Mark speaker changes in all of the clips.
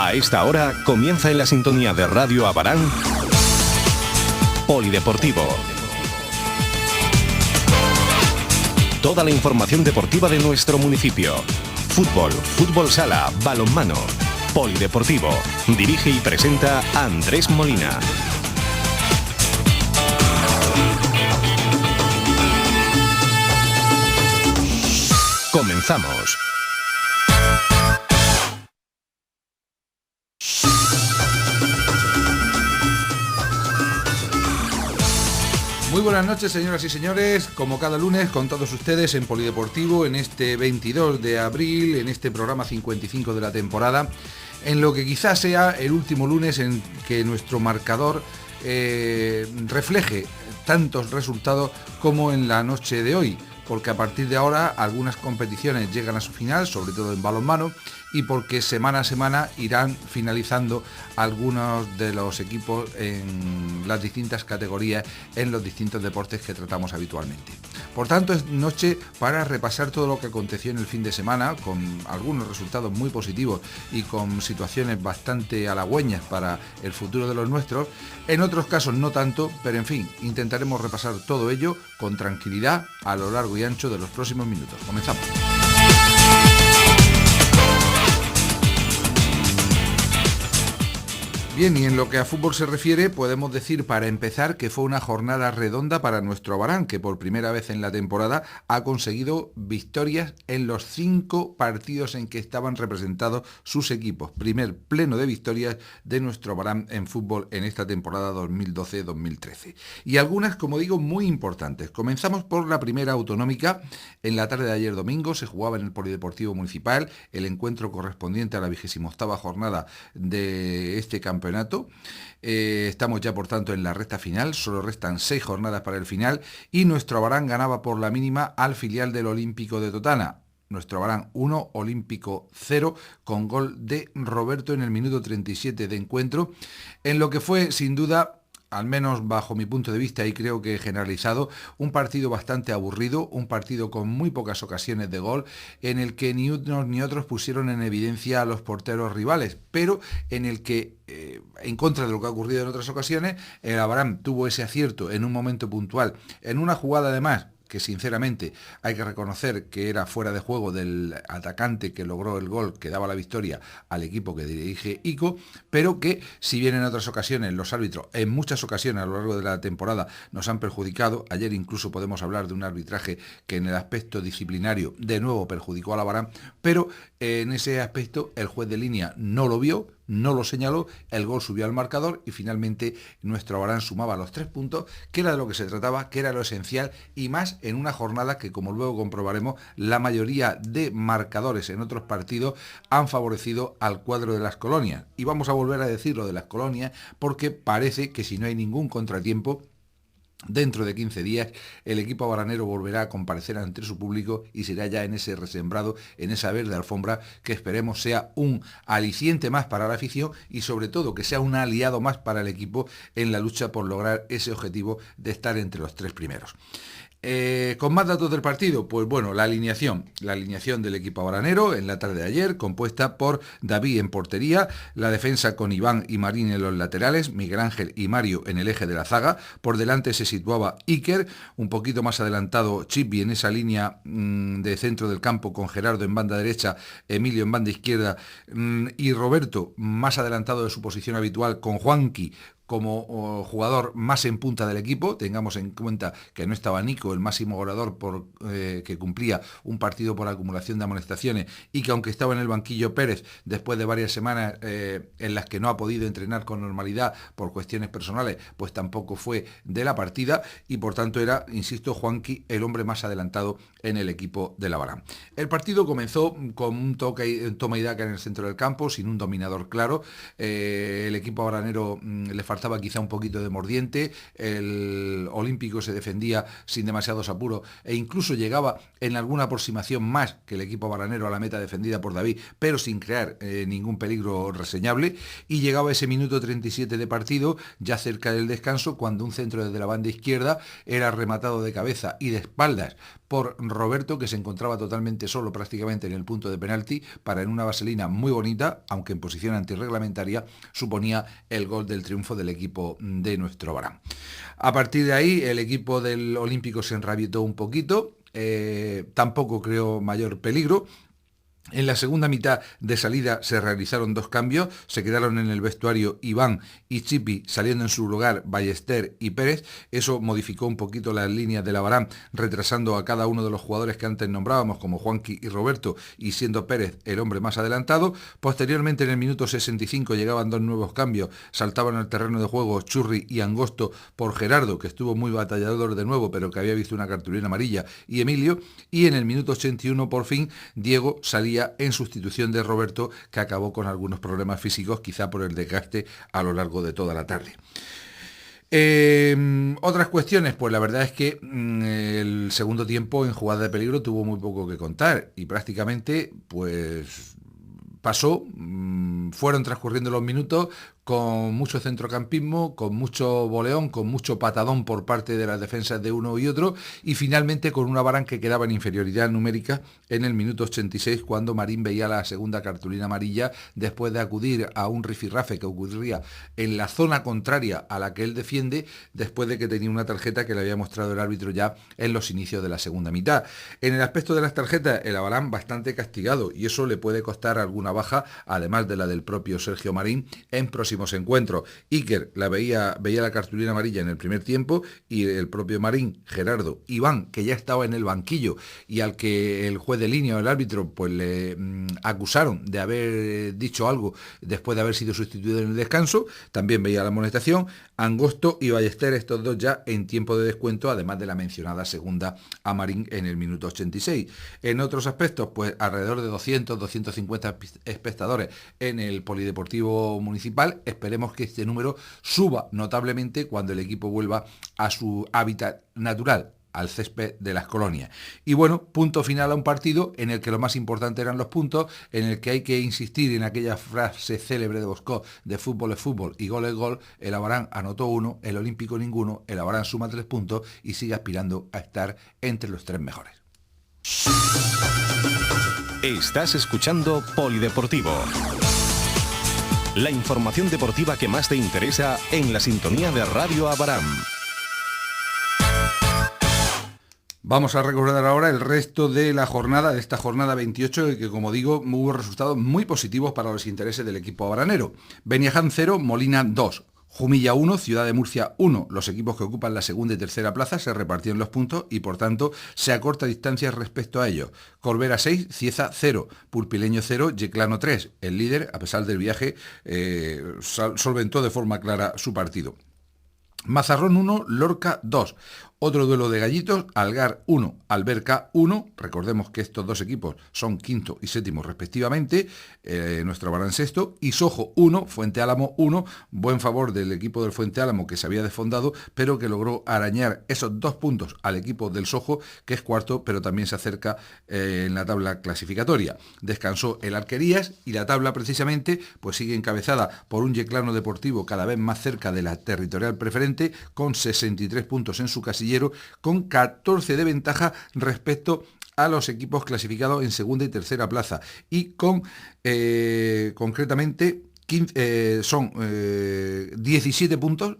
Speaker 1: A esta hora comienza en la sintonía de Radio Abarán Polideportivo. Toda la información deportiva de nuestro municipio. Fútbol, fútbol sala, balonmano. Polideportivo. Dirige y presenta Andrés Molina. Comenzamos.
Speaker 2: Muy buenas noches, señoras y señores, como cada lunes con todos ustedes en Polideportivo, en este 22 de abril, en este programa 55 de la temporada, en lo que quizás sea el último lunes en que nuestro marcador refleje tantos resultados como en la noche de hoy, porque a partir de ahora algunas competiciones llegan a su final, sobre todo en balonmano, y porque semana a semana irán finalizando algunos de los equipos en las distintas categorías, en los distintos deportes que tratamos habitualmente. Por tanto, es noche para repasar todo lo que aconteció en el fin de semana, con algunos resultados muy positivos y con situaciones bastante halagüeñas para el futuro de los nuestros. En otros casos no tanto, pero en fin, intentaremos repasar todo ello con tranquilidad a lo largo y ancho de los próximos minutos. Comenzamos. Bien, y en lo que a fútbol se refiere, podemos decir para empezar que fue una jornada redonda para nuestro Abarán, que por primera vez en la temporada ha conseguido victorias en los 5 partidos en que estaban representados sus equipos. Primer pleno de victorias de nuestro Abarán en fútbol en esta temporada 2012-2013. Y algunas, como digo, muy importantes. Comenzamos por la primera autonómica. En la tarde de ayer domingo se jugaba en el Polideportivo Municipal el encuentro correspondiente a la 28ª jornada de este campeonato. Estamos ya por tanto en la recta final, solo restan 6 jornadas para el final y nuestro Abarán ganaba por la mínima al filial del Olímpico de Totana. Nuestro Abarán 1, Olímpico 0, con gol de Roberto en el minuto 37 de encuentro, en lo que fue sin duda, al menos bajo mi punto de vista y creo que generalizado, un partido bastante aburrido, un partido con muy pocas ocasiones de gol, en el que ni unos ni otros pusieron en evidencia a los porteros rivales, pero en el que, en contra de lo que ha ocurrido en otras ocasiones, el Abarán tuvo ese acierto en un momento puntual, en una jugada además, que sinceramente hay que reconocer que era fuera de juego del atacante que logró el gol que daba la victoria al equipo que dirige Ico, pero que si bien en otras ocasiones los árbitros, en muchas ocasiones a lo largo de la temporada nos han perjudicado, ayer incluso podemos hablar de un arbitraje que en el aspecto disciplinario de nuevo perjudicó al Abarán, pero en ese aspecto el juez de línea no lo vio, no lo señaló, el gol subió al marcador y finalmente nuestro Abarán sumaba los 3 puntos, que era de lo que se trataba, que era lo esencial, y más en una jornada que, como luego comprobaremos, la mayoría de marcadores en otros partidos han favorecido al cuadro de las colonias. Y vamos a volver a decir lo de las colonias porque parece que si no hay ningún contratiempo, dentro de 15 días el equipo abaranero volverá a comparecer ante su público y será ya en ese resembrado, en esa verde alfombra que esperemos sea un aliciente más para la afición y sobre todo que sea un aliado más para el equipo en la lucha por lograr ese objetivo de estar entre los 3 primeros. Con más datos del partido, pues bueno, la alineación del equipo abaranero en la tarde de ayer, compuesta por David en portería, la defensa con Iván y Marín en los laterales, Miguel Ángel y Mario en el eje de la zaga, por delante se situaba Iker, un poquito más adelantado Chipi en esa línea de centro del campo con Gerardo en banda derecha, Emilio en banda izquierda y Roberto más adelantado de su posición habitual con Juanqui como jugador más en punta del equipo. Tengamos en cuenta que no estaba Nico, el máximo goleador que cumplía un partido por acumulación de amonestaciones, y que aunque estaba en el banquillo Pérez, después de varias semanas en las que no ha podido entrenar con normalidad por cuestiones personales, pues tampoco fue de la partida, y por tanto era, insisto, Juanqui el hombre más adelantado en el equipo del Abarán. El partido comenzó con un toma y daca en el centro del campo, sin un dominador claro. El equipo abaranero le faltaba quizá un poquito de mordiente, el Olímpico se defendía sin demasiados apuros e incluso llegaba en alguna aproximación más que el equipo abaranero a la meta defendida por David, pero sin crear ningún peligro reseñable, y llegaba ese minuto 37 de partido, ya cerca del descanso, cuando un centro desde la banda izquierda era rematado de cabeza y de espaldas por Roberto, que se encontraba totalmente solo prácticamente en el punto de penalti, para en una vaselina muy bonita, aunque en posición antirreglamentaria, suponía el gol del triunfo del equipo de nuestro Barán. A partir de ahí el equipo del Olímpico se enrabietó un poquito, tampoco creó mayor peligro. En la segunda mitad de salida se realizaron 2 cambios, se quedaron en el vestuario Iván y Chipi, saliendo en su lugar Ballester y Pérez. Eso modificó un poquito las líneas de la Barán, retrasando a cada uno de los jugadores que antes nombrábamos, como Juanqui y Roberto, y siendo Pérez el hombre más adelantado. Posteriormente, en el minuto 65, llegaban 2 nuevos cambios, saltaban al terreno de juego Churri y Angosto por Gerardo, que estuvo muy batallador de nuevo, pero que había visto una cartulina amarilla, y Emilio, y en el minuto 81, por fin, Diego salía en sustitución de Roberto, que acabó con algunos problemas físicos, quizá por el desgaste a lo largo de toda la tarde. Otras cuestiones, pues la verdad es que el segundo tiempo en jugada de peligro tuvo muy poco que contar y prácticamente pues pasó, fueron transcurriendo los minutos con mucho centrocampismo, con mucho boleón, con mucho patadón por parte de las defensas de uno y otro, y finalmente con una Barán que quedaba en inferioridad numérica en el minuto 86, cuando Marín veía la segunda cartulina amarilla después de acudir a un rifirrafe que ocurría en la zona contraria a la que él defiende, después de que tenía una tarjeta que le había mostrado el árbitro ya en los inicios de la segunda mitad. En el aspecto de las tarjetas, el Barán bastante castigado, y eso le puede costar alguna baja, además de la del propio Sergio Marín, en próximos encuentros. Iker veía la cartulina amarilla en el primer tiempo, y el propio Marín, Gerardo, Iván, que ya estaba en el banquillo y al que el juez de línea o el árbitro pues le acusaron de haber dicho algo después de haber sido sustituido en el descanso, también veía la amonestación. Angosto y Ballester, estos dos ya en tiempo de descuento, además de la mencionada segunda a Marín en el minuto 86. En otros aspectos, pues alrededor de 250 espectadores en el Polideportivo Municipal. Esperemos que este número suba notablemente cuando el equipo vuelva a su hábitat natural, al césped de las colonias. Y bueno, punto final a un partido en el que lo más importante eran los puntos, en el que hay que insistir en aquella frase célebre de Bosco de fútbol es fútbol y gol es gol. El Abarán anotó 1, el Olímpico ninguno, el Abarán suma 3 puntos y sigue aspirando a estar entre los 3 mejores.
Speaker 1: Estás escuchando Polideportivo. La información deportiva que más te interesa en la sintonía de Radio Abarán.
Speaker 2: Vamos a recordar ahora el resto de la jornada, de esta jornada 28, que como digo, hubo resultados muy positivos para los intereses del equipo abaranero. Beniaján 0, Molina 2. Jumilla 1, Ciudad de Murcia 1. Los equipos que ocupan la segunda y tercera plaza se repartieron los puntos y por tanto se acorta distancia respecto a ellos. Corbera 6, Cieza 0, Pulpileño 0, Yeclano 3. El líder, a pesar del viaje, solventó de forma clara su partido. Mazarrón 1, Lorca 2. Otro duelo de gallitos, Algar 1, Alberca 1. Recordemos que estos dos equipos son quinto y séptimo respectivamente, nuestro Abarán sexto. Y Sojo 1, Fuente Álamo 1. Buen favor del equipo del Fuente Álamo, que se había desfondado, pero que logró arañar esos 2 puntos al equipo del Sojo, que es cuarto, pero también se acerca en la tabla clasificatoria. Descansó el Arquerías y la tabla precisamente pues sigue encabezada por un Yeclano Deportivo cada vez más cerca de la territorial preferente, con 63 puntos en su casillero, con 14 de ventaja respecto a los equipos clasificados en segunda y tercera plaza, y con concretamente 17 puntos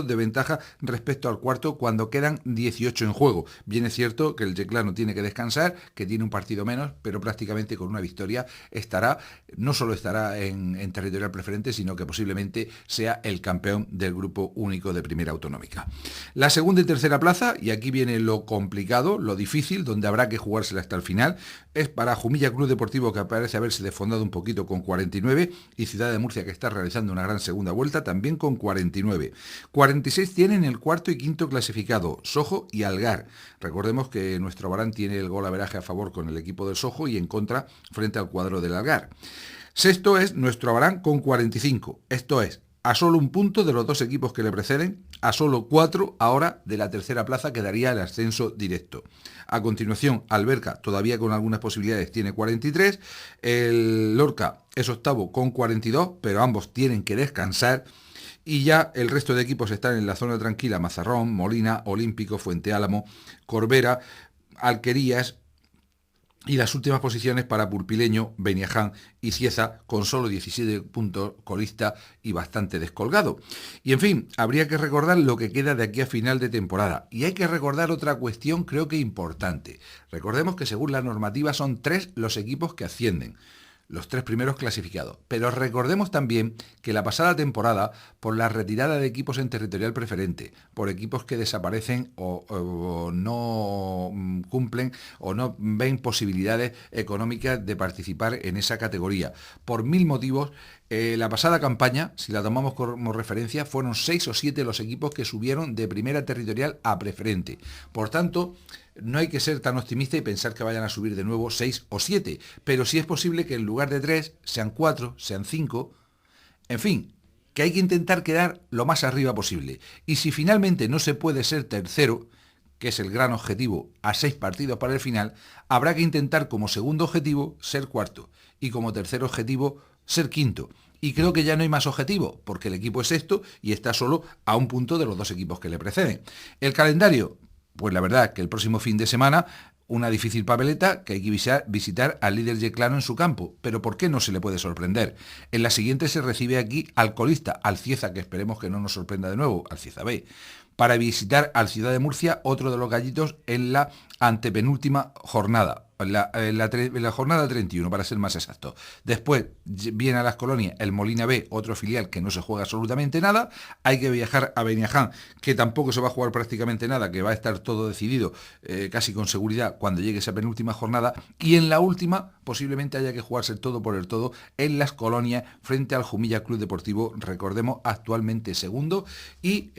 Speaker 2: de ventaja respecto al cuarto cuando quedan 18 en juego. Bien es cierto que el Yeclano tiene que descansar, que tiene un partido menos, pero prácticamente con una victoria no solo estará en territorial preferente, sino que posiblemente sea el campeón del grupo único de primera autonómica. La segunda y tercera plaza, y aquí viene lo complicado, lo difícil, donde habrá que jugársela hasta el final, es para Jumilla Club Deportivo, que parece haberse desfondado un poquito con 49, y Ciudad de Murcia, que está realizando una gran segunda vuelta, también con 49. 46 tienen el cuarto y quinto clasificado, Sojo y Algar. Recordemos que nuestro Abarán tiene el golaveraje a favor con el equipo del Sojo y en contra frente al cuadro del Algar. Sexto es nuestro Abarán con 45, esto es, a solo un punto de los dos equipos que le preceden, a solo 4 ahora de la tercera plaza, que daría el ascenso directo. A continuación, Alberca, todavía con algunas posibilidades, tiene 43, el Lorca es octavo con 42, pero ambos tienen que descansar, y ya el resto de equipos están en la zona tranquila: Mazarrón, Molina, Olímpico, Fuente Álamo, Corbera, Alquerías, y las últimas posiciones para Pulpileño, Beniaján y Cieza, con solo 17 puntos, colista y bastante descolgado. Y en fin, habría que recordar lo que queda de aquí a final de temporada. Y hay que recordar otra cuestión, creo que importante. Recordemos que según la normativa son 3 los equipos que ascienden, los 3 primeros clasificados. Pero recordemos también que la pasada temporada, por la retirada de equipos en territorial preferente, por equipos que desaparecen o no cumplen o no ven posibilidades económicas de participar en esa categoría, por 1000 motivos, la pasada campaña, si la tomamos como referencia, fueron 6 o 7 los equipos que subieron de primera territorial a preferente. Por tanto, no hay que ser tan optimista y pensar que vayan a subir de nuevo 6 o 7, pero sí es posible que en lugar de 3 sean 4, sean 5, en fin, que hay que intentar quedar lo más arriba posible. Y si finalmente no se puede ser tercero, que es el gran objetivo a 6 partidos para el final, habrá que intentar como segundo objetivo ser cuarto y como tercer objetivo ser quinto. Y creo que ya no hay más objetivo, porque el equipo es sexto y está solo a un punto de los 2 equipos que le preceden. El calendario, pues la verdad que el próximo fin de semana una difícil papeleta que hay que visitar al líder yeclano en su campo, pero ¿por qué no se le puede sorprender? En la siguiente se recibe aquí al colista, al Cieza, que esperemos que no nos sorprenda de nuevo, al Cieza B, para visitar al Ciudad de Murcia, otro de los gallitos, en la antepenúltima jornada. La jornada 31, para ser más exacto. Después viene a las colonias el Molina B, otro filial que no se juega absolutamente nada. Hay que viajar a Beniaján, que tampoco se va a jugar prácticamente nada, que va a estar todo decidido casi con seguridad cuando llegue esa penúltima jornada. Y en la última posiblemente haya que jugarse todo por el todo en las colonias frente al Jumilla Club Deportivo, recordemos, actualmente segundo, y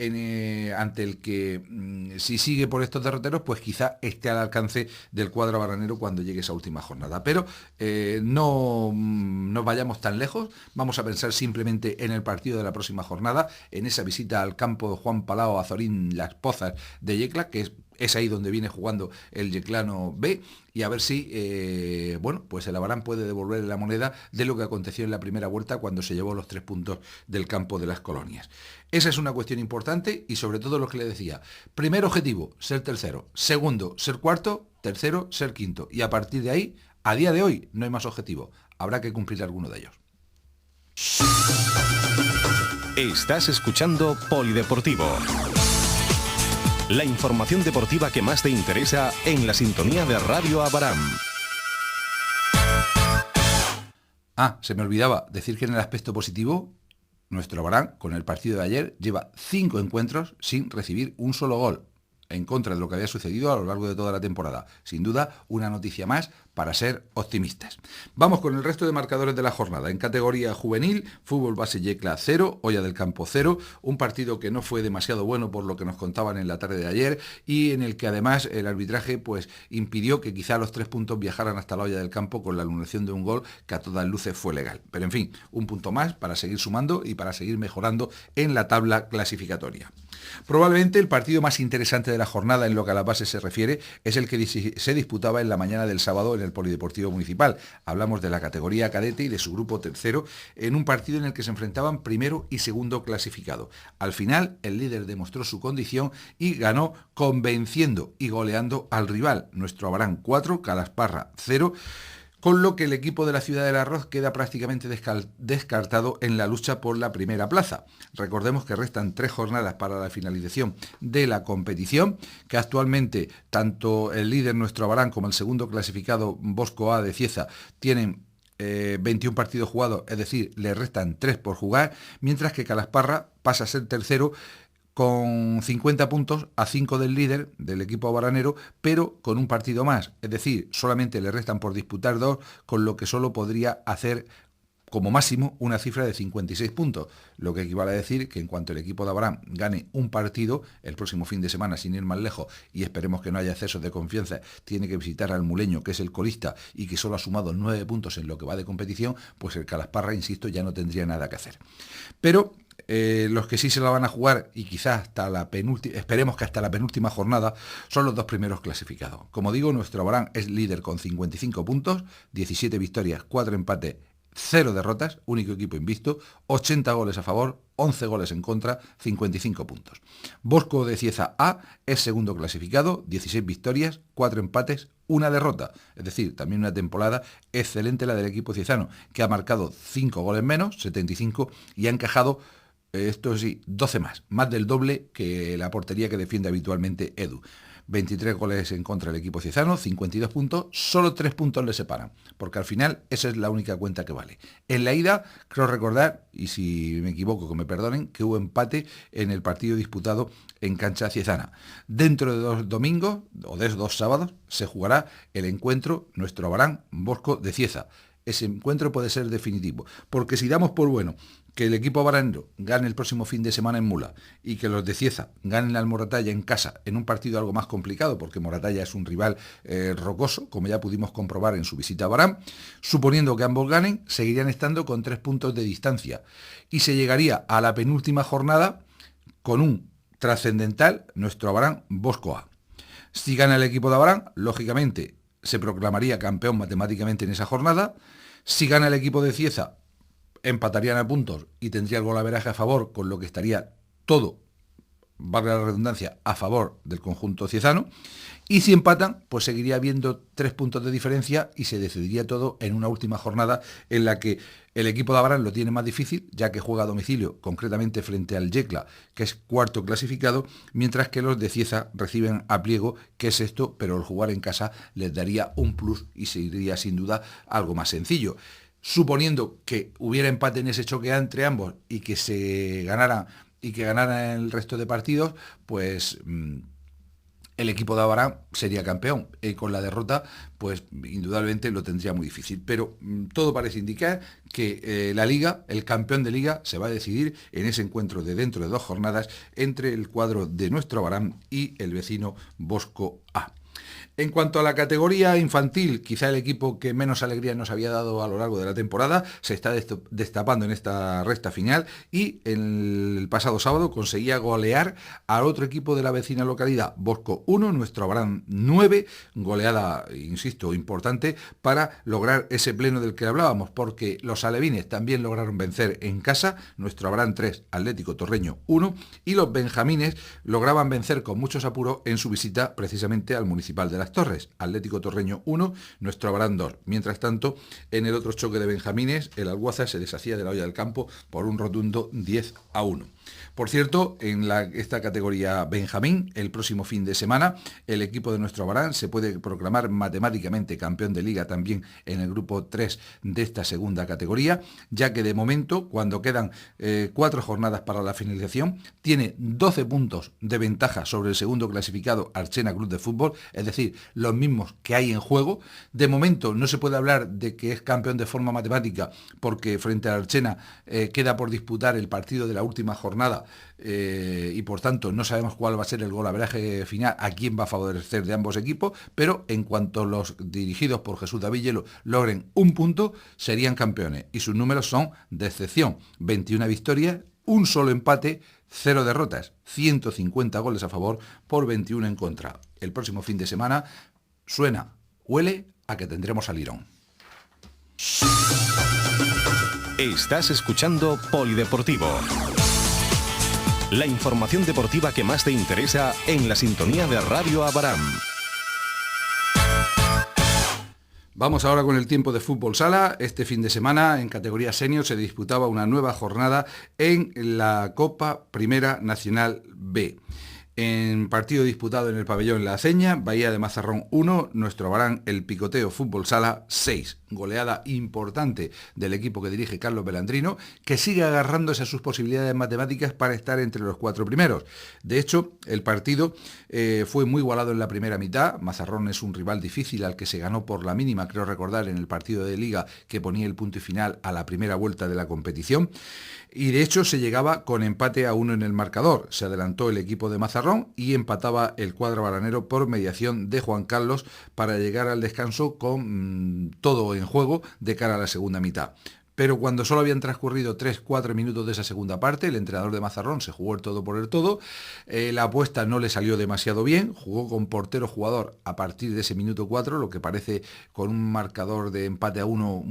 Speaker 2: ante el que si sigue por estos derroteros, pues quizá esté al alcance del cuadro baranero cuando llegue esa última jornada. Pero no nos vayamos tan lejos, vamos a pensar simplemente en el partido de la próxima jornada, en esa visita al campo de Juan Palao Azorín Las Pozas de Yecla, que es ahí donde viene jugando el Yeclano B, y a ver si pues el Abarán puede devolver la moneda de lo que aconteció en la primera vuelta cuando se llevó los 3 puntos del campo de las colonias. Esa es una cuestión importante y sobre todo lo que le decía. Primer objetivo, ser tercero. Segundo, ser cuarto. Tercero, ser quinto. Y a partir de ahí, a día de hoy, no hay más objetivo. Habrá que cumplir alguno de ellos.
Speaker 1: Estás escuchando Polideportivo. La información deportiva que más te interesa en la sintonía de Radio Abarán.
Speaker 2: Se me olvidaba decir que en el aspecto positivo, nuestro Abarán, con el partido de ayer, lleva 5 encuentros sin recibir un solo gol, en contra de lo que había sucedido a lo largo de toda la temporada. Sin duda, una noticia más para ser optimistas. Vamos con el resto de marcadores de la jornada. En categoría juvenil, Fútbol Base Yecla 0, Hoya del Campo 0, un partido que no fue demasiado bueno por lo que nos contaban en la tarde de ayer y en el que además el arbitraje pues impidió que quizá los 3 puntos viajaran hasta la Hoya del Campo con la anulación de un gol que a todas luces fue legal. Pero en fin, un punto más para seguir sumando y para seguir mejorando en la tabla clasificatoria. Probablemente el partido más interesante de la jornada en lo que a la base se refiere es el que se disputaba en la mañana del sábado en el Polideportivo Municipal. Hablamos de la categoría cadete y de su grupo tercero en un partido en el que se enfrentaban primero y segundo clasificado. Al final el líder demostró su condición y ganó convenciendo y goleando al rival. Nuestro Abarán 4, Calasparra 0. Con lo que el equipo de la Ciudad del Arroz queda prácticamente descartado en la lucha por la primera plaza. Recordemos que restan 3 jornadas para la finalización de la competición, que actualmente tanto el líder Nuestro Abarán como el segundo clasificado Bosco A de Cieza tienen 21 partidos jugados, es decir, le restan 3 por jugar, mientras que Calasparra pasa a ser tercero con 50 puntos a 5 del líder del equipo abaranero, pero con un partido más, es decir, solamente le restan por disputar 2, con lo que solo podría hacer como máximo una cifra de 56 puntos, lo que equivale a decir que en cuanto el equipo de Abarán gane un partido el próximo fin de semana, sin ir más lejos, y esperemos que no haya excesos de confianza, tiene que visitar al Muleño, que es el colista y que solo ha sumado 9 puntos en lo que va de competición, pues el Calasparra, insisto, ya no tendría nada que hacer. Pero los que sí se la van a jugar y quizás hasta la penúltima, esperemos que hasta la penúltima jornada, son los 2 primeros clasificados. Como digo, nuestro Abarán es líder con 55 puntos, 17 victorias, 4 empates, 0 derrotas, único equipo invicto, 80 goles a favor, 11 goles en contra, 55 puntos. Bosco de Cieza A es segundo clasificado, 16 victorias, 4 empates, 1 derrota. Es decir, también una temporada excelente la del equipo ciezano, que ha marcado 5 goles menos, 75, y ha encajado, esto sí, 12 más del doble que la portería que defiende habitualmente Edu. 23 goles en contra del equipo ciezano, 52 puntos, solo 3 puntos le separan, porque al final esa es la única cuenta que vale. En la ida, creo recordar, y si me equivoco que me perdonen, que hubo empate en el partido disputado en cancha ciezana. Dentro de 2 domingos, o de 2 sábados, se jugará el encuentro Nuestro Abarán Bosco de Cieza. Ese encuentro puede ser definitivo, porque si damos por bueno que el equipo abaranero gane el próximo fin de semana en Mula y que los de Cieza ganen al Moratalla en casa en un partido algo más complicado, porque Moratalla es un rival rocoso, como ya pudimos comprobar en su visita a Abarán, suponiendo que ambos ganen, seguirían estando con 3 puntos de distancia y se llegaría a la penúltima jornada con un trascendental Nuestro Abarán Bosco A. Si gana el equipo de Abarán, lógicamente se proclamaría campeón matemáticamente en esa jornada. Si gana el equipo de Cieza, empatarían a puntos y tendría el golaveraje a favor, con lo que estaría todo, valga la redundancia, a favor del conjunto ciezano. Y si empatan, pues seguiría habiendo 3 puntos de diferencia y se decidiría todo en una última jornada en la que el equipo de Abarán lo tiene más difícil, ya que juega a domicilio, concretamente frente al Yecla, que es cuarto clasificado, mientras que los de Cieza reciben a Pliego, que es sexto, pero el jugar en casa les daría un plus y sería sin duda algo más sencillo. Suponiendo que hubiera empate en ese choque entre ambos y que se ganaran el resto de partidos, pues el equipo de Abarán sería campeón. Con la derrota, pues indudablemente lo tendría muy difícil. Pero todo parece indicar que la liga, el campeón de liga, se va a decidir en ese encuentro de dentro de 2 jornadas entre el cuadro de Nuestro Abarán y el vecino Bosco A. En cuanto a la categoría infantil, quizá el equipo que menos alegría nos había dado a lo largo de la temporada, se está destapando en esta recta final y el pasado sábado conseguía golear al otro equipo de la vecina localidad, Bosco 1, Nuestro Abarán 9, goleada, insisto, importante para lograr ese pleno del que hablábamos, porque los alevines también lograron vencer en casa, Nuestro Abarán 3, Atlético Torreño 1, y los benjamines lograban vencer con muchos apuros en su visita precisamente al Municipal de Las Torres, Atlético Torreño 1, Nuestro Abarán 2. Mientras tanto, en el otro choque de benjamines, el Alguaza se deshacía de la olla del campo por un rotundo 10-1. Por cierto, en esta categoría Benjamín, el próximo fin de semana, el equipo de Nuestro Abarán se puede proclamar matemáticamente campeón de liga también en el grupo 3 de esta segunda categoría, ya que de momento, cuando quedan 4 jornadas para la finalización, tiene 12 puntos de ventaja sobre el segundo clasificado Archena Club de Fútbol, es decir, los mismos que hay en juego. De momento no se puede hablar de que es campeón de forma matemática, porque frente a Archena queda por disputar el partido de la última jornada, y por tanto no sabemos cuál va a ser el golaveraje final, a quién va a favorecer de ambos equipos, pero en cuanto los dirigidos por Jesús David Hielo logren un punto, serían campeones, y sus números son de excepción: 21 victorias, un solo empate, 0 derrotas, 150 goles a favor por 21 en contra. El próximo fin de semana huele a que tendremos al Lirón.
Speaker 1: Estás escuchando Polideportivo. La información deportiva que más te interesa en la sintonía de Radio Abarán.
Speaker 2: Vamos ahora con el tiempo de fútbol sala. Este fin de semana en categoría senior se disputaba una nueva jornada en la Copa Primera Nacional B. En partido disputado en el pabellón La Aceña, Bahía de Mazarrón 1, Nuestro Abarán el Picoteo Fútbol Sala 6. Goleada importante del equipo que dirige Carlos Belandrino, que sigue agarrándose a sus posibilidades matemáticas para estar entre los 4 primeros. De hecho, el partido fue muy igualado en la primera mitad. Mazarrón es un rival difícil al que se ganó por la mínima, creo recordar, en el partido de Liga que ponía el punto y final a la primera vuelta de la competición. Y de hecho se llegaba con empate a 1 en el marcador. Se adelantó el equipo de Mazarrón y empataba el cuadro baranero por mediación de Juan Carlos para llegar al descanso con todo en juego de cara a la segunda mitad. pero cuando solo habían transcurrido 3-4 minutos de esa segunda parte, el entrenador de Mazarrón se jugó el todo por el todo. La apuesta no le salió demasiado bien, jugó con portero jugador a partir de ese minuto 4, lo que parece con un marcador de empate a 1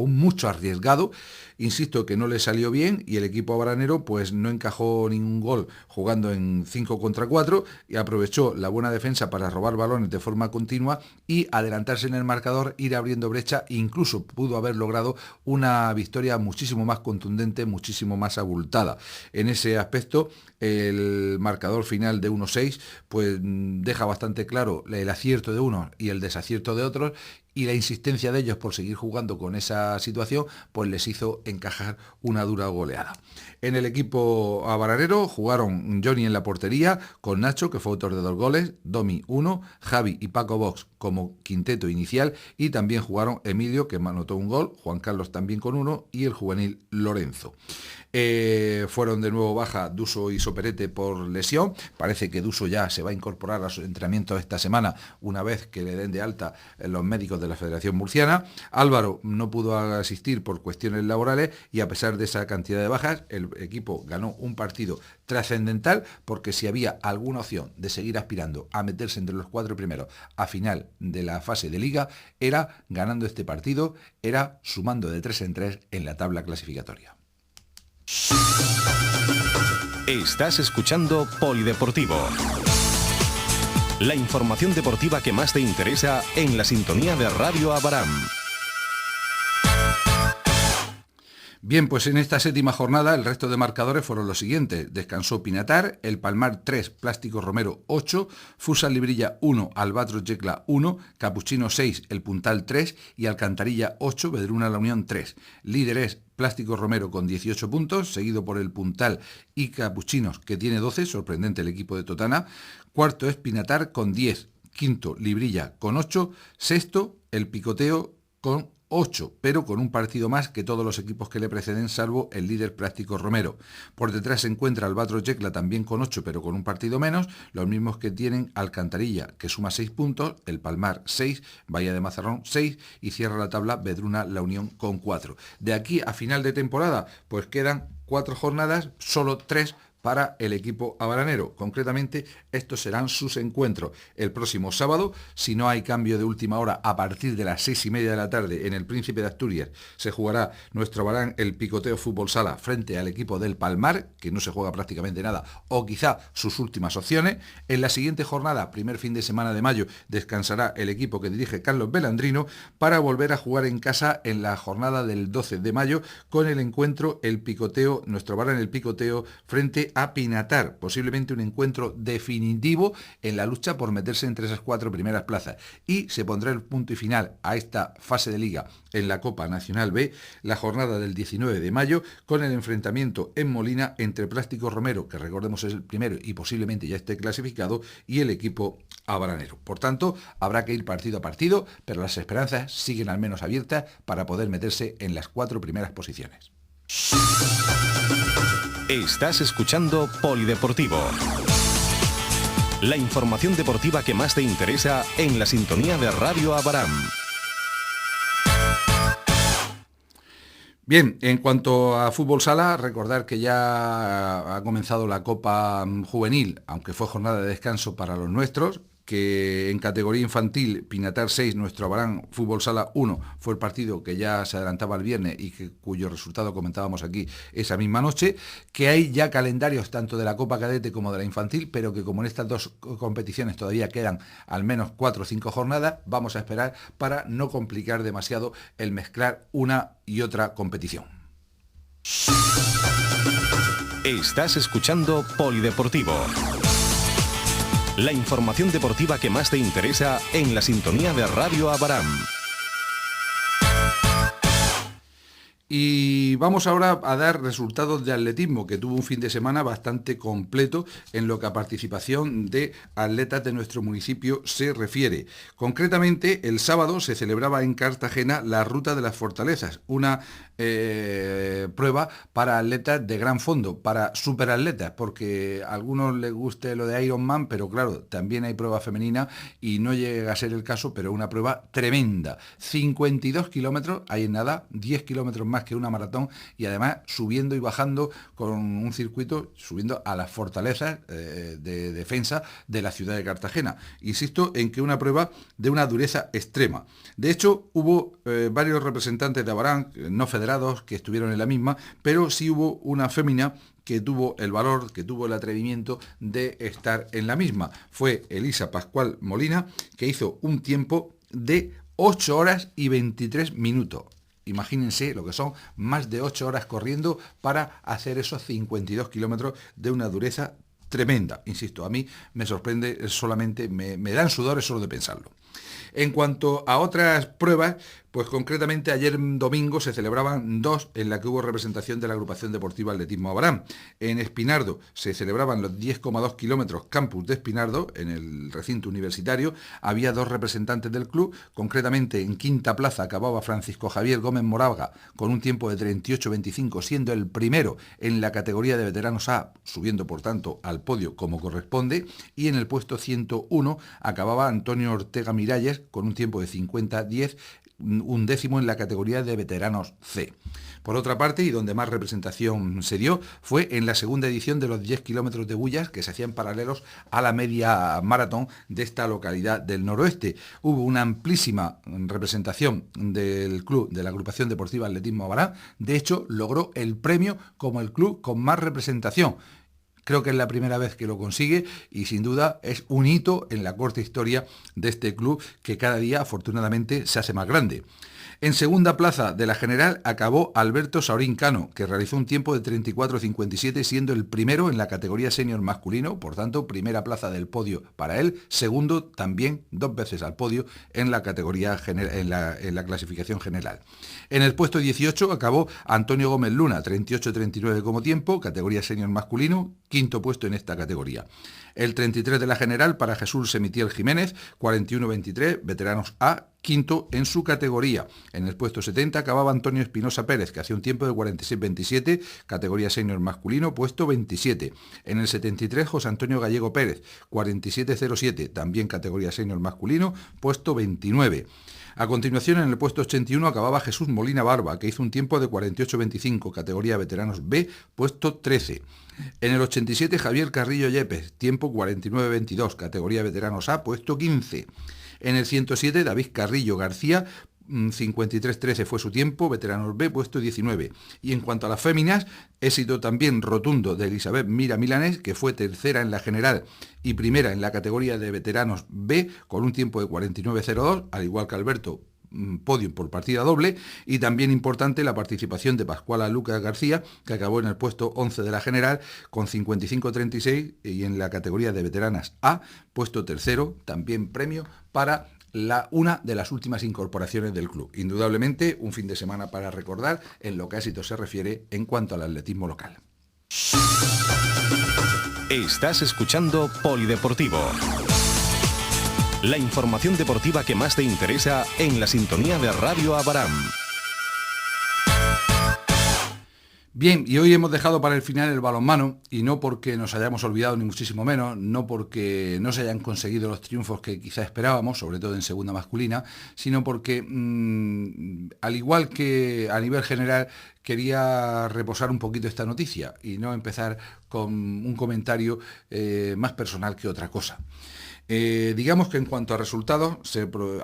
Speaker 2: mucho arriesgado. Insisto que no le salió bien y el equipo abranero pues no encajó ningún gol jugando en 5 contra 4 y aprovechó la buena defensa para robar balones de forma continua y adelantarse en el marcador, ir abriendo brecha, incluso pudo haber logrado una victoria muchísimo más contundente, muchísimo más abultada. En ese aspecto, el marcador final de 1-6 pues deja bastante claro el acierto de unos y el desacierto de otros, y la insistencia de ellos por seguir jugando con esa situación pues les hizo encajar una dura goleada. En el equipo abranero jugaron Johnny en la portería, con Nacho, que fue autor de 2 goles, Domi 1, Javi y Paco Box como quinteto inicial, y también jugaron Emilio, que anotó un gol, Juan Carlos también con 1 y el juvenil Lorenzo. Fueron de nuevo baja Duso y Soperete por lesión. Parece que Duso ya se va a incorporar a sus entrenamientos esta semana, una vez que le den de alta los médicos de la Federación Murciana. Álvaro no pudo asistir por cuestiones laborales y a pesar de esa cantidad de bajas, el equipo ganó un partido trascendental, porque si había alguna opción de seguir aspirando a meterse entre los 4 primeros a final de la fase de liga, era ganando este partido, era sumando de 3 en 3 en la tabla clasificatoria.
Speaker 1: Estás escuchando Polideportivo. La información deportiva que más te interesa en la sintonía de Radio Abaram.
Speaker 2: Bien, pues en esta séptima jornada el resto de marcadores fueron los siguientes. Descansó Pinatar, El Palmar 3, Plástico Romero 8, Futsal Librilla 1, Albatros Yecla 1, Capuchino 6, El Puntal 3 y Alcantarilla 8, Vedruna La Unión 3. Líder es Plástico Romero con 18 puntos, seguido por El Puntal y Capuchinos, que tiene 12, sorprendente el equipo de Totana. Cuarto es Pinatar con 10, quinto Librilla con 8, sexto El Picoteo con 8, pero con un partido más que todos los equipos que le preceden, salvo el líder Plástico Romero. Por detrás se encuentra Albatros Yecla también con 8, pero con un partido menos, los mismos que tienen Alcantarilla, que suma 6 puntos, El Palmar 6, Bahía de Mazarrón 6 y cierra la tabla Vedruna La Unión con 4. De aquí a final de temporada, pues quedan 4 jornadas, solo 3 para el equipo abranero. Concretamente, estos serán sus encuentros. El próximo sábado, si no hay cambio de última hora, a partir de las 6:30 de la tarde, en el Príncipe de Asturias, se jugará nuestro Abarán el Picoteo Fútbol Sala frente al equipo del Palmar, que no se juega prácticamente nada, o quizá sus últimas opciones. En la siguiente jornada, primer fin de semana de mayo, descansará el equipo que dirige Carlos Belandrino para volver a jugar en casa en la jornada del 12 de mayo con el encuentro el Picoteo, nuestro Abarán el Picoteo frente a Pinatar, posiblemente un encuentro definitivo en la lucha por meterse entre esas 4 primeras plazas, y se pondrá el punto y final a esta fase de liga en la Copa Nacional B la jornada del 19 de mayo con el enfrentamiento en Molina entre Plástico Romero, que recordemos es el primero y posiblemente ya esté clasificado, y el equipo abranero. Por tanto, habrá que ir partido a partido, pero las esperanzas siguen al menos abiertas para poder meterse en las 4 primeras posiciones.
Speaker 1: Estás escuchando Polideportivo. La información deportiva que más te interesa en la sintonía de Radio Abaram.
Speaker 2: Bien, en cuanto a fútbol sala, recordar que ya ha comenzado la Copa Juvenil, aunque fue jornada de descanso para los nuestros, que en categoría infantil, Pinatar 6, nuestro Abarán Fútbol Sala 1, fue el partido que ya se adelantaba el viernes y cuyo resultado comentábamos aquí esa misma noche, que hay ya calendarios tanto de la Copa Cadete como de la infantil, pero que como en estas dos competiciones todavía quedan al menos 4 o 5 jornadas, vamos a esperar para no complicar demasiado el mezclar una y otra competición.
Speaker 1: Estás escuchando Polideportivo. La información deportiva que más te interesa en la sintonía de Radio Abaram.
Speaker 2: Y vamos ahora a dar resultados de atletismo, que tuvo un fin de semana bastante completo en lo que a participación de atletas de nuestro municipio se refiere. Concretamente, el sábado se celebraba en Cartagena la Ruta de las Fortalezas, una prueba para atletas de gran fondo, para superatletas, porque a algunos les guste lo de Ironman, pero claro, también hay prueba femenina y no llega a ser el caso, pero una prueba tremenda. 52 kilómetros, hay en nada, 10 kilómetros más más que una maratón y además subiendo y bajando con un circuito, subiendo a las fortalezas de defensa de la ciudad de Cartagena. Insisto en que una prueba de una dureza extrema. De hecho, hubo varios representantes de Abarán, no federados, que estuvieron en la misma, pero sí hubo una fémina que tuvo el valor, que tuvo el atrevimiento de estar en la misma. Fue Elisa Pascual Molina, que hizo un tiempo de 8 horas y 23 minutos. Imagínense lo que son más de 8 horas corriendo para hacer esos 52 kilómetros de una dureza tremenda. Insisto, a mí me sorprende solamente, me dan sudores solo de pensarlo. En cuanto a otras pruebas, pues concretamente ayer domingo se celebraban dos en la que hubo representación de la agrupación deportiva Atletismo Abarán. En Espinardo se celebraban los 10,2 kilómetros campus de Espinardo, en el recinto universitario. Había dos representantes del club, concretamente en quinta plaza acababa Francisco Javier Gómez Moraga con un tiempo de 38.25, siendo el primero en la categoría de veteranos A, subiendo por tanto al podio como corresponde, y en el puesto 101 acababa Antonio Ortega Miralles con un tiempo de 50.10, un décimo en la categoría de veteranos C. Por otra parte, y donde más representación se dio, fue en la segunda edición de los 10 kilómetros de bullas que se hacían paralelos a la media maratón de esta localidad del noroeste. Hubo una amplísima representación del club, de la agrupación deportiva Atletismo Abarán. De hecho, logró el premio como el club con más representación. Creo que es la primera vez que lo consigue y sin duda es un hito en la corta historia de este club que cada día afortunadamente se hace más grande. En segunda plaza de la general acabó Alberto Saurín Cano, que realizó un tiempo de 34.57, siendo el primero en la categoría senior masculino, por tanto, primera plaza del podio para él, segundo también 2 veces al podio en la categoría en la clasificación general. En el puesto 18 acabó Antonio Gómez Luna, 38.39 como tiempo, categoría senior masculino, quinto puesto en esta categoría. El 33 de la general para Jesús Semitiel Jiménez, 41.23, veteranos A, quinto en su categoría. En el puesto 70 acababa Antonio Espinosa Pérez, que hacía un tiempo de 46.27, categoría senior masculino, puesto 27. En el 73 José Antonio Gallego Pérez, 47.07, también categoría senior masculino, puesto 29. A continuación, en el puesto 81 acababa Jesús Molina Barba, que hizo un tiempo de 48.25, categoría veteranos B, puesto 13. En el 87 Javier Carrillo Yepes, tiempo 49.22, categoría veteranos A, puesto 15. En el 107 David Carrillo García, 53.13 fue su tiempo, veteranos B, puesto 19. Y en cuanto a las féminas, éxito también rotundo de Elizabeth Mira Milanés, que fue tercera en la general y primera en la categoría de veteranos B, con un tiempo de 49.02, al igual que Alberto, podium por partida doble. Y también importante la participación de Pascuala Lucas García, que acabó en el puesto 11 de la general con 55.36, y en la categoría de veteranas A, puesto tercero, también premio para una de las últimas incorporaciones del club. Indudablemente un fin de semana para recordar en lo que a éxito se refiere en cuanto al atletismo local.
Speaker 1: Estás escuchando Polideportivo. La información deportiva que más te interesa en la sintonía de Radio Abarán.
Speaker 2: Bien, y hoy hemos dejado para el final el balonmano, y no porque nos hayamos olvidado ni muchísimo menos, no porque no se hayan conseguido los triunfos que quizá esperábamos, sobre todo en segunda masculina, sino porque, al igual que a nivel general, quería reposar un poquito esta noticia y no empezar con un comentario más personal que otra cosa. Digamos que en cuanto a resultados,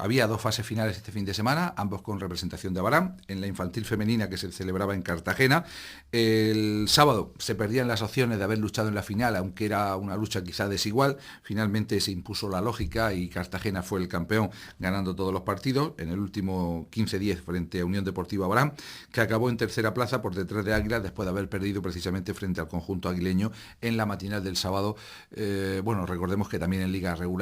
Speaker 2: había dos fases finales este fin de semana, ambos con representación de Abarán. En la infantil femenina, que se celebraba en Cartagena, el sábado se perdían las opciones de haber luchado en la final, aunque era una lucha quizá desigual. Finalmente se impuso la lógica y Cartagena fue el campeón, ganando todos los partidos en el último 15-10 frente a Unión Deportiva Abarán, que acabó en tercera plaza por detrás de Águilas, después de haber perdido precisamente frente al conjunto aguileño en la matinal del sábado. Recordemos que también en Liga Regular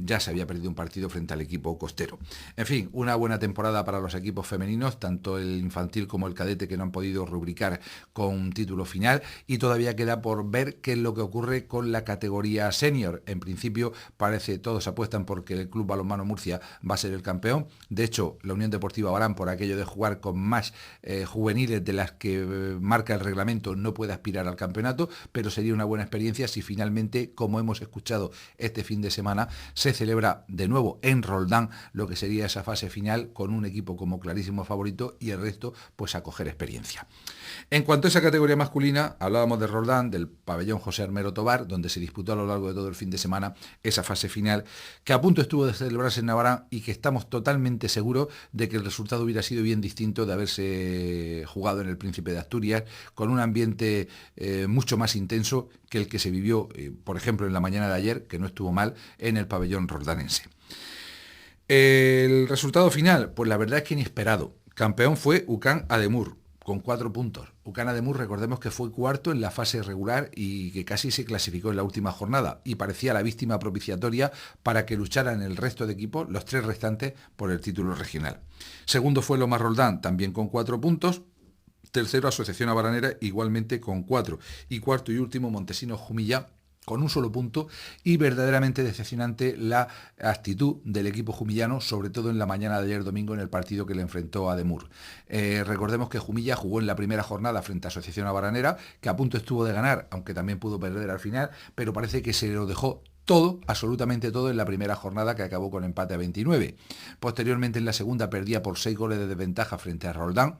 Speaker 2: ya se había perdido un partido frente al equipo costero. En fin, una buena temporada para los equipos femeninos, tanto el infantil como el cadete, que no han podido rubricar con un título final, y todavía queda por ver qué es lo que ocurre con la categoría senior. En principio todos apuestan porque el Club Balonmano Murcia va a ser el campeón. De hecho, la Unión Deportiva Abarán, por aquello de jugar con más juveniles de las que marca el reglamento, no puede aspirar al campeonato, pero sería una buena experiencia si finalmente, como hemos escuchado este fin de semana se celebra de nuevo en Roldán lo que sería esa fase final con un equipo como clarísimo favorito y el resto pues a coger experiencia. En cuanto a esa categoría masculina, hablábamos de Roldán, del pabellón José Armero Tobar, donde se disputó a lo largo de todo el fin de semana esa fase final, que a punto estuvo de celebrarse en Navarra y que estamos totalmente seguros de que el resultado hubiera sido bien distinto de haberse jugado en el Príncipe de Asturias, con un ambiente mucho más intenso que el que se vivió, por ejemplo, en la mañana de ayer, que no estuvo mal, en el pabellón roldanense. El resultado final, pues la verdad es que inesperado. Campeón fue UCAN Ademur, con 4 puntos. UCAN Ademur, recordemos que fue cuarto en la fase regular y que casi se clasificó en la última jornada y parecía la víctima propiciatoria para que lucharan el resto de equipos, los 3 restantes, por el título regional. Segundo fue Loma Roldán, también con 4 puntos. Tercero, Asociación Abaranera, igualmente con 4. Y cuarto y último, Montesinos Jumilla, con un solo punto, y verdaderamente decepcionante la actitud del equipo jumillano, sobre todo en la mañana de ayer domingo en el partido que le enfrentó a Ademur. Recordemos que Jumilla jugó en la primera jornada frente a Asociación Abaranera, que a punto estuvo de ganar, aunque también pudo perder al final, pero parece que se lo dejó todo, absolutamente todo, en la primera jornada, que acabó con empate a 29. Posteriormente, en la segunda, perdía por 6 goles de desventaja frente a Roldán,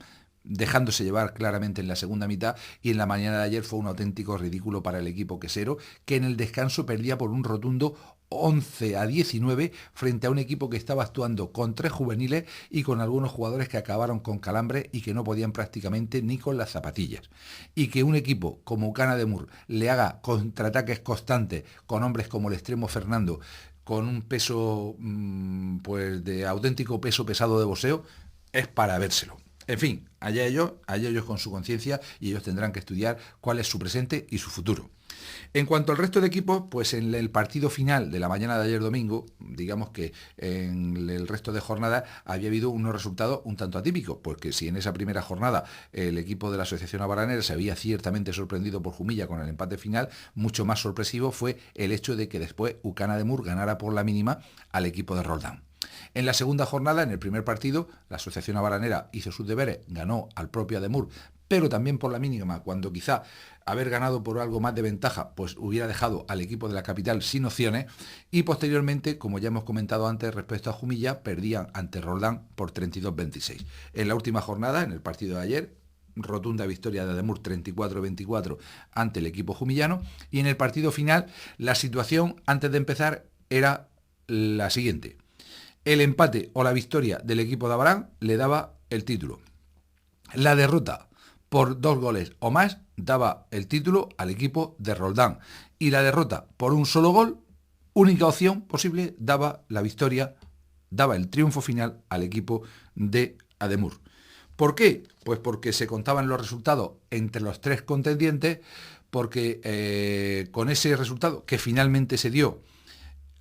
Speaker 2: dejándose llevar claramente en la segunda mitad, y en la mañana de ayer fue un auténtico ridículo para el equipo quesero, que en el descanso perdía por un rotundo 11-19 frente a un equipo que estaba actuando con 3 juveniles y con algunos jugadores que acabaron con calambre y que no podían prácticamente ni con las zapatillas. Y que un equipo como UCAN Ademur le haga contraataques constantes con hombres como el extremo Fernando, con un peso pues de auténtico peso pesado de boxeo, es para vérselo. En fin, allá ellos con su conciencia, y ellos tendrán que estudiar cuál es su presente y su futuro. En cuanto al resto de equipos, pues en el partido final de la mañana de ayer domingo, digamos que en el resto de jornadas había habido unos resultados un tanto atípicos, porque si en esa primera jornada el equipo de la Asociación Abaranera se había ciertamente sorprendido por Jumilla con el empate final, mucho más sorpresivo fue el hecho de que después UCAN Ademur ganara por la mínima al equipo de Roldán. En la segunda jornada, en el primer partido, la Asociación Abaranera hizo sus deberes, ganó al propio Ademur, pero también por la mínima, cuando quizá haber ganado por algo más de ventaja, pues hubiera dejado al equipo de la capital sin opciones, y posteriormente, como ya hemos comentado antes respecto a Jumilla, perdían ante Roldán por 32-26. En la última jornada, en el partido de ayer, rotunda victoria de Ademur 34-24 ante el equipo jumillano, y en el partido final la situación antes de empezar era la siguiente: el empate o la victoria del equipo de Abarán le daba el título. La derrota por 2 goles o más daba el título al equipo de Roldán. Y la derrota por un solo gol, única opción posible, daba la victoria, daba el triunfo final al equipo de Ademur. ¿Por qué? Pues porque se contaban los resultados entre los 3 contendientes, porque con ese resultado que finalmente se dio,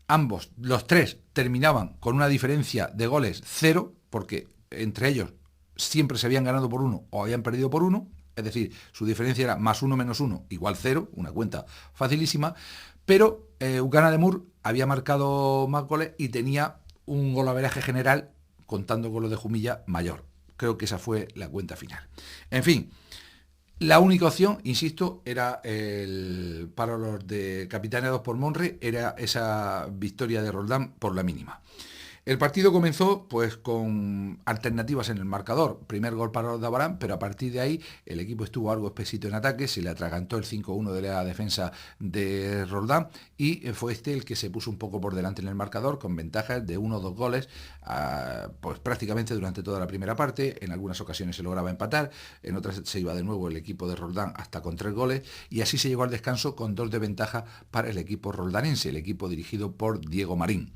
Speaker 2: ambos, los 3, terminaban con una diferencia de goles 0, porque entre ellos siempre se habían ganado por 1 o habían perdido por 1, es decir, su diferencia era +1 - 1 = 0, una cuenta facilísima, pero UCAN Ademur había marcado más goles y tenía un golaveraje general, contando con lo de Jumilla, mayor. Creo que esa fue la cuenta final. En fin, la única opción, insisto, era para los de capitaneados por Monre, era esa victoria de Roldán por la mínima. El partido comenzó pues con alternativas en el marcador. Primer gol para los de Abarán, pero a partir de ahí el equipo estuvo algo espesito en ataque, se le atragantó el 5-1 de la defensa de Roldán y fue el que se puso un poco por delante en el marcador, con ventajas de 1 o 2 goles, pues prácticamente durante toda la primera parte. En algunas ocasiones se lograba empatar, en otras se iba de nuevo el equipo de Roldán hasta con 3 goles, y así se llegó al descanso con 2 de ventaja para el equipo roldanense, el equipo dirigido por Diego Marín.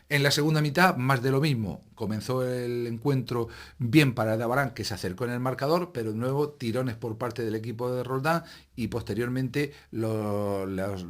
Speaker 2: En la segunda mitad, más de lo mismo. Comenzó el encuentro bien para Abarán, que se acercó en el marcador, pero de nuevo tirones por parte del equipo de Roldán, y posteriormente los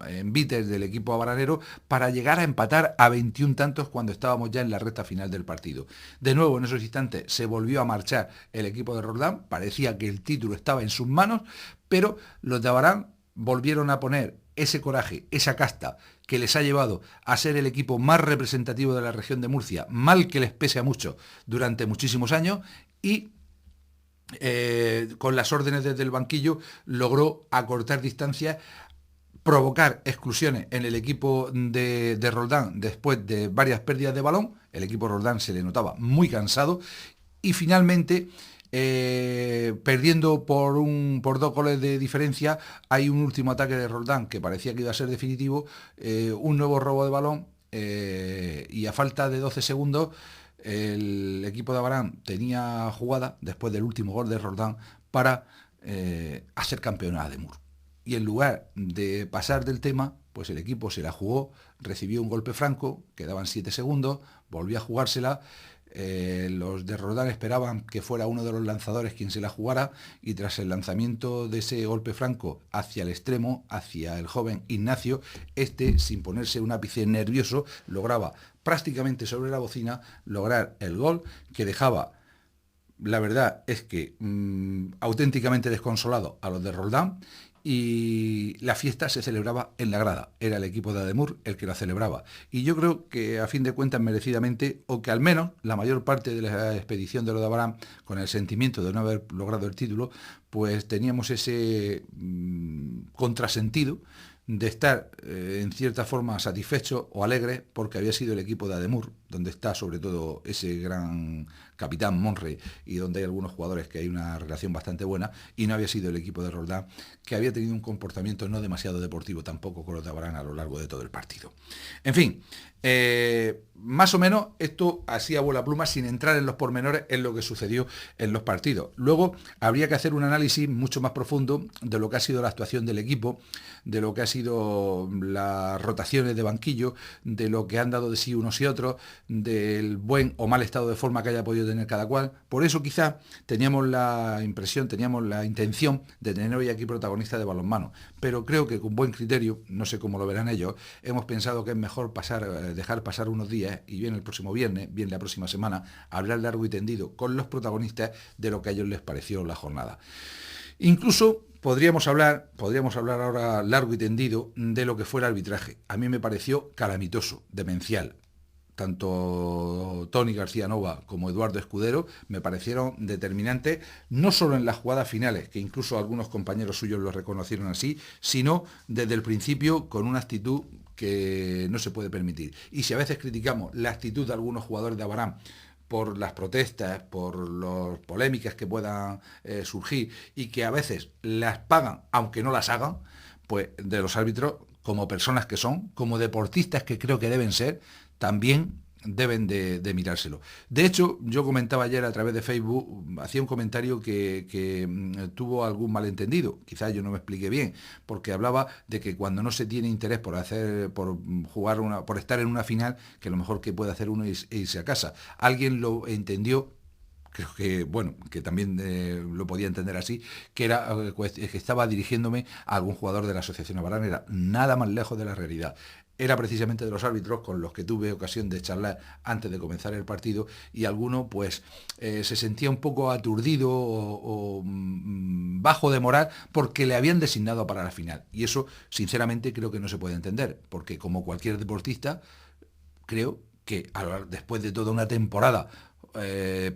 Speaker 2: envites del equipo abaranero para llegar a empatar a 21 tantos cuando estábamos ya en la recta final del partido. De nuevo, en esos instantes se volvió a marchar el equipo de Roldán, parecía que el título estaba en sus manos, pero los de Abarán volvieron a poner ese coraje, esa casta que les ha llevado a ser el equipo más representativo de la región de Murcia, mal que les pese a mucho, durante muchísimos años, y con las órdenes desde el banquillo logró acortar distancias provocar exclusiones en el equipo de Roldán después de varias pérdidas de balón. El equipo Roldán se le notaba muy cansado y finalmente, perdiendo por 2 goles de diferencia, hay un último ataque de Roldán que parecía que iba a ser definitivo, un nuevo robo de balón, y a falta de 12 segundos el equipo de Abarán tenía jugada después del último gol de Roldán para hacer campeón a Ademur. Y en lugar de pasar del tema, pues el equipo se la jugó, recibió un golpe franco, quedaban 7 segundos, volvió a jugársela. Los de Roldán esperaban que fuera uno de los lanzadores quien se la jugara, y tras el lanzamiento de ese golpe franco hacia el extremo, hacia el joven Ignacio, sin ponerse un ápice nervioso, lograba prácticamente sobre la bocina lograr el gol que dejaba, la verdad es que auténticamente desconsolado a los de Roldán, y la fiesta se celebraba en la grada. Era el equipo de Ademur el que la celebraba. Y yo creo que a fin de cuentas merecidamente, o que al menos la mayor parte de la expedición de los de Abarán, con el sentimiento de no haber logrado el título, pues teníamos ese contrasentido de estar en cierta forma satisfecho o alegre porque había sido el equipo de Ademur, donde está sobre todo ese gran capitán Monre y donde hay algunos jugadores que hay una relación bastante buena, y no había sido el equipo de Roldán, que había tenido un comportamiento no demasiado deportivo tampoco con los de Abarán a lo largo de todo el partido. En fin, más o menos esto así a vuela pluma, sin entrar en los pormenores en lo que sucedió en los partidos. Luego habría que hacer un análisis mucho más profundo de lo que ha sido la actuación del equipo, de lo que ha sido las rotaciones de banquillo, de lo que han dado de sí unos y otros, del buen o mal estado de forma que haya podido tener cada cual. Por eso quizá teníamos la intención de tener hoy aquí protagonistas de balonmano, pero creo que con buen criterio, no sé cómo lo verán ellos, hemos pensado que es mejor dejar pasar unos días y bien el próximo viernes, bien la próxima semana, hablar largo y tendido con los protagonistas de lo que a ellos les pareció la jornada. Incluso podríamos hablar ahora largo y tendido de lo que fue el arbitraje. A mí me pareció calamitoso, demencial. Tanto Tony García Nova como Eduardo Escudero me parecieron determinantes, no solo en las jugadas finales, que incluso algunos compañeros suyos lo reconocieron así, sino desde el principio con una actitud que no se puede permitir. Y si a veces criticamos la actitud de algunos jugadores de Abarán por las protestas, por las polémicas que puedan surgir y que a veces las pagan aunque no las hagan, pues de los árbitros, como personas que son, como deportistas que creo que deben ser, también deben de mirárselo. De hecho, yo comentaba ayer a través de Facebook, hacía un comentario que tuvo algún malentendido, quizás yo no me expliqué bien, porque hablaba de que cuando no se tiene interés por estar en una final, que lo mejor que puede hacer uno es irse a casa. Alguien lo entendió, creo que, bueno, que también lo podía entender así, que estaba dirigiéndome a algún jugador de la Asociación Abarán. Era nada más lejos de la realidad. Era precisamente de los árbitros con los que tuve ocasión de charlar antes de comenzar el partido, y alguno pues se sentía un poco aturdido o bajo de moral porque le habían designado para la final. Y eso, sinceramente, creo que no se puede entender, porque como cualquier deportista, creo que después de toda una temporada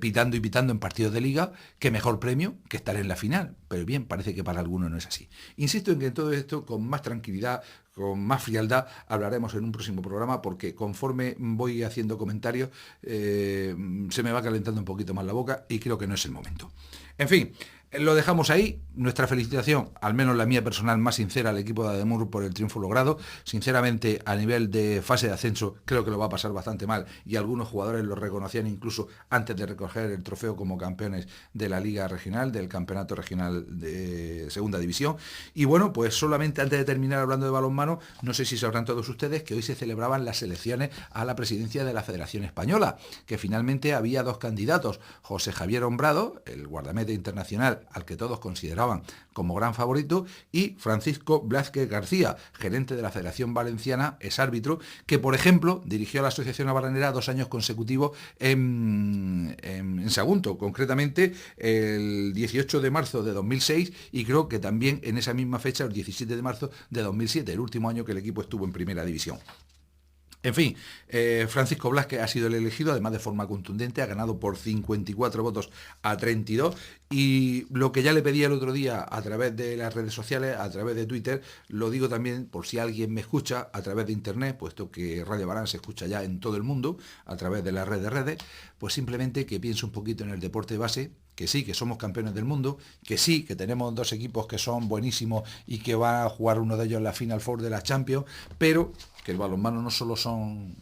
Speaker 2: pitando y pitando en partidos de liga, qué mejor premio que estar en la final. Pero bien, parece que para algunos no es así. Insisto en que en todo esto, con más tranquilidad, con más frialdad, hablaremos en un próximo programa, porque conforme voy haciendo comentarios se me va calentando un poquito más la boca y creo que no es el momento. En fin, lo dejamos ahí. Nuestra felicitación, al menos la mía personal, más sincera al equipo de Ademur por el triunfo logrado. Sinceramente, a nivel de fase de ascenso, creo que lo va a pasar bastante mal, y algunos jugadores lo reconocían incluso antes de recoger el trofeo como campeones de la Liga Regional, del Campeonato Regional de Segunda División. Y bueno, pues solamente antes de terminar hablando de balonmano, no sé si sabrán todos ustedes que hoy se celebraban las elecciones a la presidencia de la Federación Española, que finalmente había 2 candidatos: José Javier Hombrado, el guardameta internacional al que todos consideraban como gran favorito, y Francisco Blázquez García, gerente de la Federación Valenciana, es árbitro, que por ejemplo dirigió a la Asociación Abarranera 2 años consecutivos en Sagunto, concretamente el 18 de marzo de 2006, y creo que también en esa misma fecha, el 17 de marzo de 2007, el último año que el equipo estuvo en primera división. En fin, Francisco Blázquez ha sido el elegido, además de forma contundente, ha ganado por 54 votos a 32 y lo que ya le pedía el otro día a través de las redes sociales, a través de Twitter, lo digo también por si alguien me escucha a través de Internet, puesto que Radio Barán se escucha ya en todo el mundo, a través de la red de redes, pues simplemente que piense un poquito en el deporte de base, que sí, que somos campeones del mundo, que sí, que tenemos dos equipos que son buenísimos y que va a jugar uno de ellos en la Final Four de la Champions, pero que el balonmano no solo son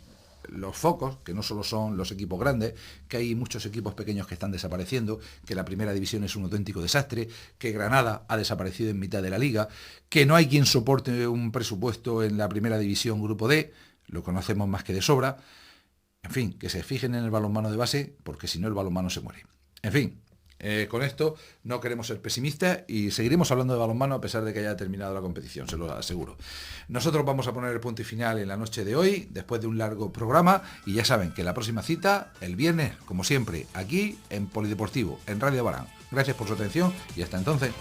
Speaker 2: los focos, que no solo son los equipos grandes, que hay muchos equipos pequeños que están desapareciendo, que la primera división es un auténtico desastre, que Granada ha desaparecido en mitad de la liga, que no hay quien soporte un presupuesto en la primera división Grupo D, lo conocemos más que de sobra. En fin, que se fijen en el balonmano de base, porque si no el balonmano se muere. En fin, con esto no queremos ser pesimistas y seguiremos hablando de balonmano a pesar de que haya terminado la competición, se lo aseguro. Nosotros vamos a poner el punto y final en la noche de hoy, después de un largo programa, y ya saben que la próxima cita, el viernes, como siempre, aquí en Polideportivo, en Radio Barán. Gracias por su atención y hasta entonces.